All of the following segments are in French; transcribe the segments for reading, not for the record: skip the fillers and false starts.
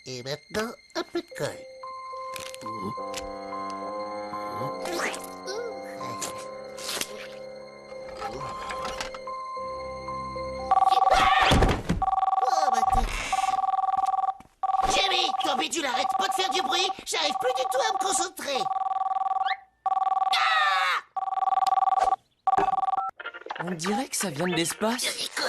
Et maintenant, un peu de colle. Oh, ma tête. Jimmy, ton bidule, arrête pas de faire du bruit. J'arrive plus du tout à me concentrer. On dirait que ça vient de l'espace. Oh,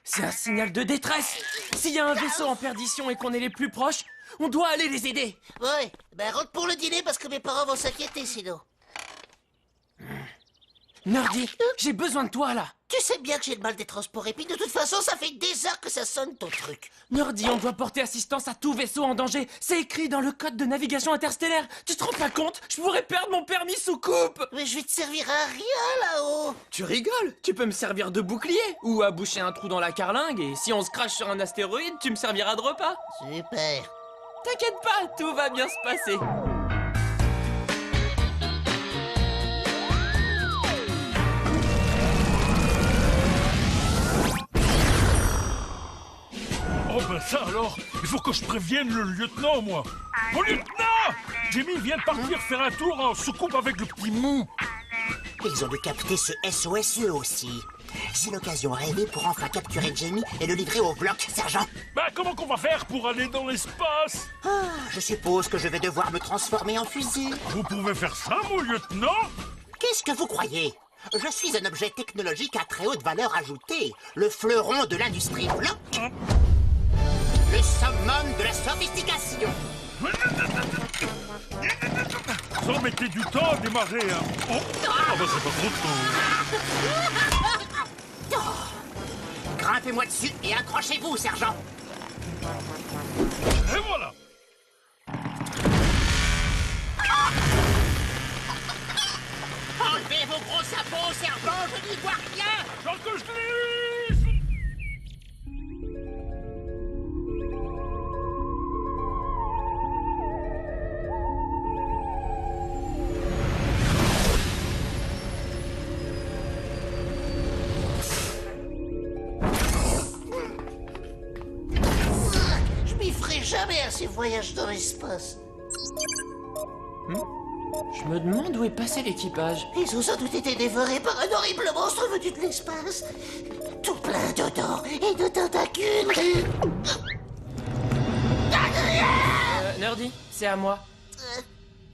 c'est un signal de détresse. S'il y a un vaisseau en perdition et qu'on est les plus proches, on doit aller les aider. Ouais, ben rentre pour le dîner parce que mes parents vont s'inquiéter sinon. Nerdy, j'ai besoin de toi là. Tu sais bien que j'ai le mal des transports et puis de toute façon ça fait des heures que ça sonne ton truc. Nerdy, on doit porter assistance à tout vaisseau en danger. C'est écrit dans le code de navigation interstellaire. Tu te rends pas compte? Je pourrais perdre mon permis sous coupe. Mais je vais te servir à rien là-haut. Tu rigoles? Tu peux me servir de bouclier ou à boucher un trou dans la carlingue et si on se crache sur un astéroïde, tu me serviras de repas. Super. T'inquiète pas, tout va bien se passer. Oh ben ça alors, il faut que je prévienne le lieutenant, moi. Mon lieutenant! Jamie vient de partir faire un tour en soucoupe avec le petit mou. Ils ont dû capter ce SOS eux aussi. C'est l'occasion rêvée pour enfin capturer Jamie et le livrer au bloc, sergent. Ben comment qu'on va faire pour aller dans l'espace? Je suppose que je vais devoir me transformer en fusée. Vous pouvez faire ça, mon lieutenant? Qu'est-ce que vous croyez? Je suis un objet technologique à très haute valeur ajoutée. Le fleuron de l'industrie bloc. Le summum de la sophistication. Ça mettait du temps à démarrer, hein. Oh, ah ben c'est pas trop tôt. Grimpez-moi dessus et accrochez-vous, sergent. Et voilà. Enlevez vos gros sabots, sergent, je n'y vois rien. Tant que je glisse. Je m'y ferai jamais à ces voyages dans l'espace. Je me demande où est passé l'équipage. Ils ont sans doute été dévorés par un horrible monstre venu de l'espace. Tout plein de dents et de tentacules. Nerdy, c'est à moi.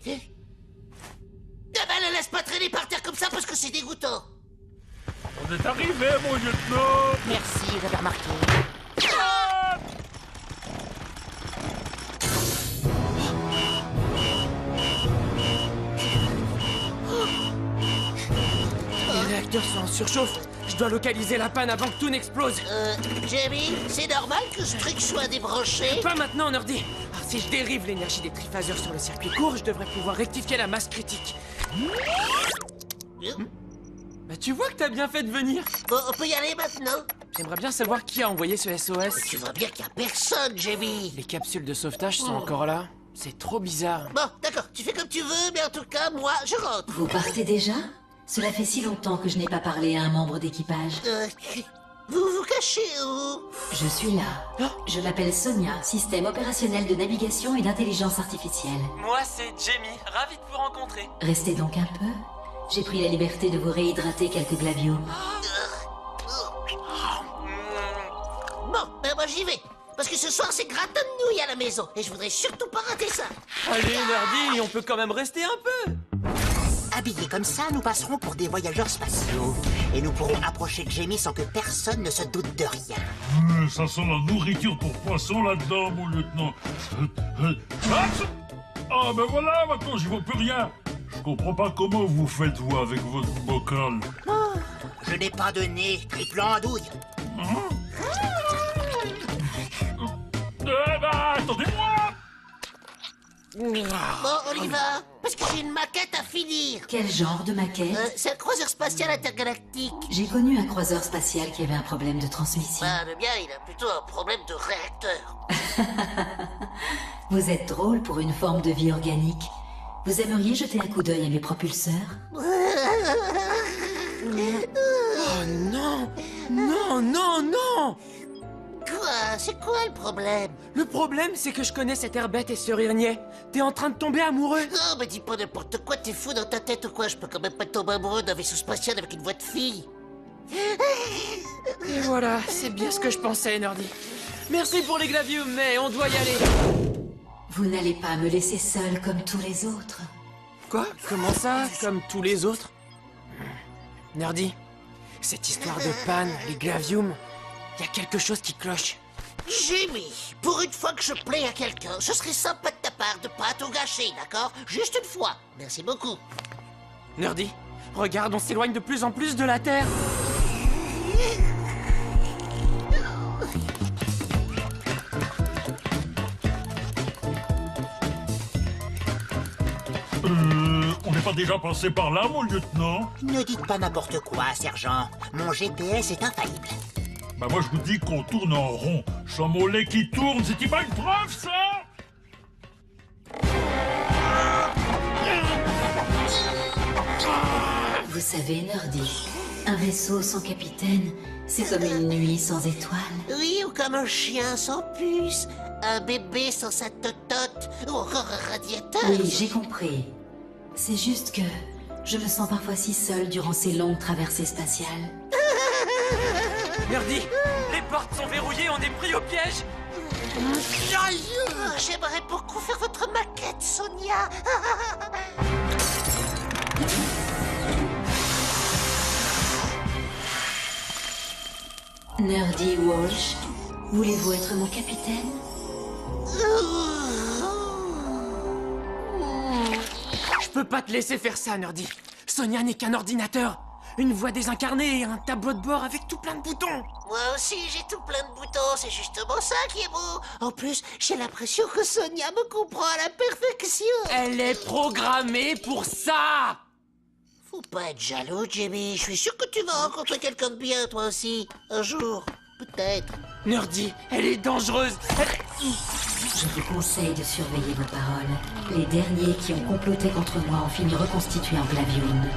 Ah ben, ne laisse pas traîner par terre comme ça parce que c'est dégoûtant. On est arrivé, mon lieutenant. Merci, j'avais remarqué. Ah! Les réacteurs sont en surchauffe. Je dois localiser la panne avant que tout n'explose. Jamie, c'est normal que ce truc soit débranché? Pas maintenant, Nerdy. Si je dérive l'énergie des triphaseurs sur le circuit court, je devrais pouvoir rectifier la masse critique. Bah tu vois que t'as bien fait de venir. Bon, on peut y aller maintenant? J'aimerais bien savoir qui a envoyé ce SOS. Tu vois bien qu'il y a personne, Jamie. Les capsules de sauvetage sont encore là. C'est trop bizarre. Bon, d'accord, tu fais comme tu veux, mais en tout cas, moi, je rentre. Vous partez déjà? Cela fait si longtemps que je n'ai pas parlé à un membre d'équipage. Vous vous cachez où? Je suis là. Je m'appelle Sonia, système opérationnel de navigation et d'intelligence artificielle. Moi, c'est Jamie. Ravi de vous rencontrer. Restez donc un peu. J'ai pris la liberté de vous réhydrater quelques glavioles. Bon, ben moi j'y vais. Parce que ce soir, c'est gratin de nouilles à la maison. Et je voudrais surtout pas rater ça. Allez, Nerdy, on peut quand même rester un peu. Habillés comme ça, nous passerons pour des voyageurs spatiaux. Et nous pourrons approcher de Jamie sans que personne ne se doute de rien. Ça sent la nourriture pour poisson là-dedans, mon lieutenant. Ah ben voilà, maintenant j'y vois plus rien. Je comprends pas comment vous faites, vous, avec votre bocal. Je n'ai pas de nez, triple andouille. Eh ben, attendez-moi. Bon, on y va. Parce que j'ai une maquette à finir. Quel genre de maquette? C'est un croiseur spatial intergalactique. J'ai connu un croiseur spatial qui avait un problème de transmission. Bah, le mien, il a plutôt un problème de réacteur. Vous êtes drôle pour une forme de vie organique. Vous aimeriez jeter un coup d'œil à mes propulseurs? Oh non. Non, non, non. Quoi? C'est quoi le problème? Le problème, c'est que je connais cette herbette et ce rire niais. T'es en train de tomber amoureux. Non, mais dis pas n'importe quoi, t'es fou dans ta tête ou quoi? Je peux quand même pas tomber amoureux d'un vaisseau spatial avec une voix de fille. Et voilà, c'est bien ce que je pensais, Nerdy. Merci pour les glaviums, mais on doit y aller. Vous n'allez pas me laisser seule comme tous les autres. Quoi? Comment ça? Comme tous les autres? Nerdy, cette histoire de panne, les glaviums, y a quelque chose qui cloche. Jimmy, pour une fois que je plais à quelqu'un, ce serait sympa de ta part de pas tout gâcher, d'accord? Juste une fois. Merci beaucoup. Nerdy, regarde, on s'éloigne de plus en plus de la Terre. On n'est pas déjà passé par là, mon lieutenant? Ne dites pas n'importe quoi, sergent. Mon GPS est infaillible. Bah moi je vous dis qu'on tourne en rond. Son mollet qui tourne, c'est pas une preuve, ça? Vous savez, Nerdy, un vaisseau sans capitaine, c'est comme une nuit sans étoiles. Oui, ou comme un chien sans puce, un bébé sans sa totote, ou encore un radiateur. Oui, j'ai compris. C'est juste que je me sens parfois si seule durant ces longues traversées spatiales. Nerdy, les portes sont verrouillées, on est pris au piège. J'aimerais beaucoup faire votre maquette, Sonia. Nerdy Walsh, voulez-vous être mon capitaine? Je peux pas te laisser faire ça, Nerdy. Sonia n'est qu'un ordinateur. Une voix désincarnée et un tableau de bord avec tout plein de boutons. Moi aussi, j'ai tout plein de boutons, c'est justement ça qui est beau. En plus, j'ai l'impression que Sonia me comprend à la perfection. Elle est programmée pour ça. Faut pas être jaloux, Jimmy. Je suis sûr que tu vas rencontrer quelqu'un de bien, toi aussi. Un jour, peut-être. Nerdy, elle est dangereuse. Je vous conseille de surveiller vos paroles. Les derniers qui ont comploté contre moi ont fini reconstitués en glavium.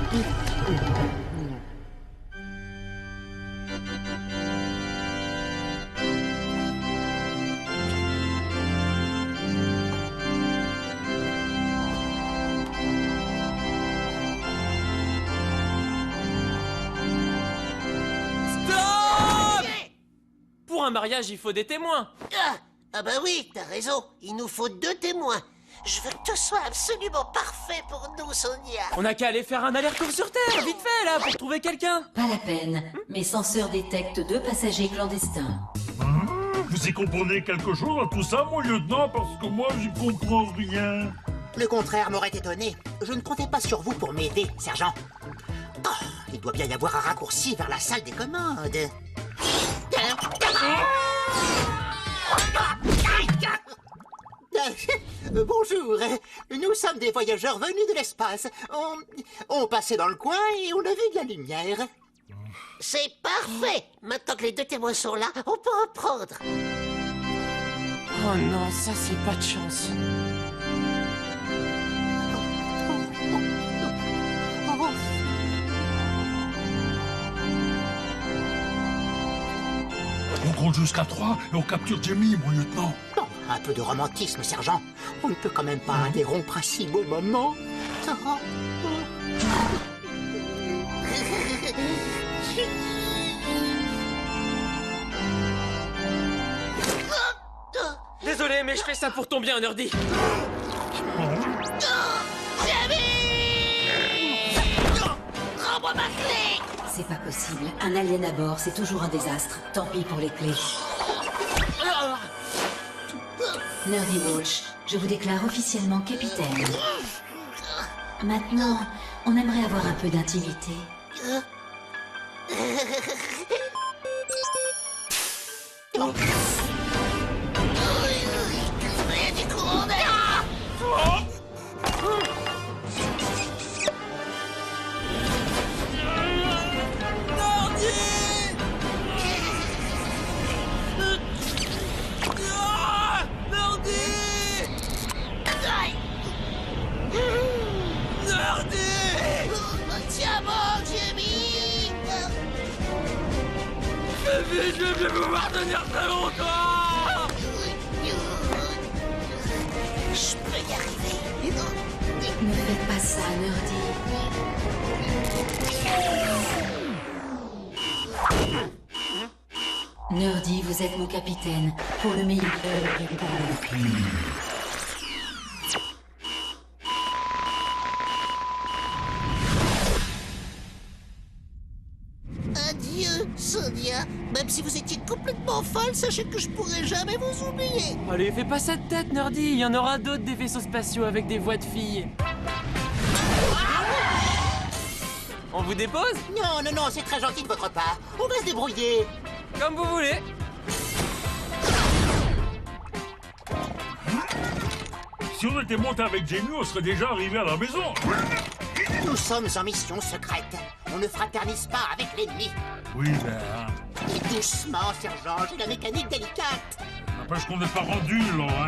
Pour un mariage, il faut des témoins. Ah bah oui, t'as raison. Il nous faut 2 témoins. Je veux que tout soit absolument parfait pour nous, Sonia. On a qu'à aller faire un aller-retour sur Terre, vite fait, là, pour trouver quelqu'un. Pas la peine. Mes senseurs détectent 2 passagers clandestins. Vous y comprenez quelque chose à tout ça, mon lieutenant? Parce que moi, j'y comprends rien. Le contraire m'aurait étonné. Je ne comptais pas sur vous pour m'aider, sergent. Oh, il doit bien y avoir un raccourci vers la salle des commandes. Bonjour, nous sommes des voyageurs venus de l'espace. On passait dans le coin et on a vu de la lumière. C'est parfait. Maintenant que les 2 témoins sont là, on peut en prendre. Oh non, ça c'est pas de chance. On compte jusqu'à 3 et on capture Jamie, mon lieutenant. Bon, un peu de romantisme, sergent. On ne peut quand même pas interrompre un si beau moment. Désolé, mais je fais ça pour ton bien, Nerdy. Rends-moi ma clé. C'est pas possible. Un alien à bord, c'est toujours un désastre. Tant pis pour les clés. Nerdy Walsh, je vous déclare officiellement capitaine. Maintenant, on aimerait avoir un peu d'intimité. Rien du courant d'air. Tiens bon, Jimmy. Je vais pouvoir tenir très longtemps. vous êtes mon capitaine, pour le meilleur et pour le pire. Adieu, Sonia. Même si vous étiez complètement folle, sachez que je pourrai jamais vous oublier. Allez, fais pas cette tête, Nerdy. Il y en aura d'autres des vaisseaux spatiaux avec des voix de filles. On vous dépose? Non, non, non, c'est très gentil de votre part. On va se débrouiller. Comme vous voulez. Si on était monté avec Jamie, on serait déjà arrivé à la maison. Nous sommes en mission secrète. On ne fraternise pas avec l'ennemi. Oui, ben... Et doucement, sergent, j'ai la mécanique délicate. N'empêche qu'on n'est pas rendu, là, hein.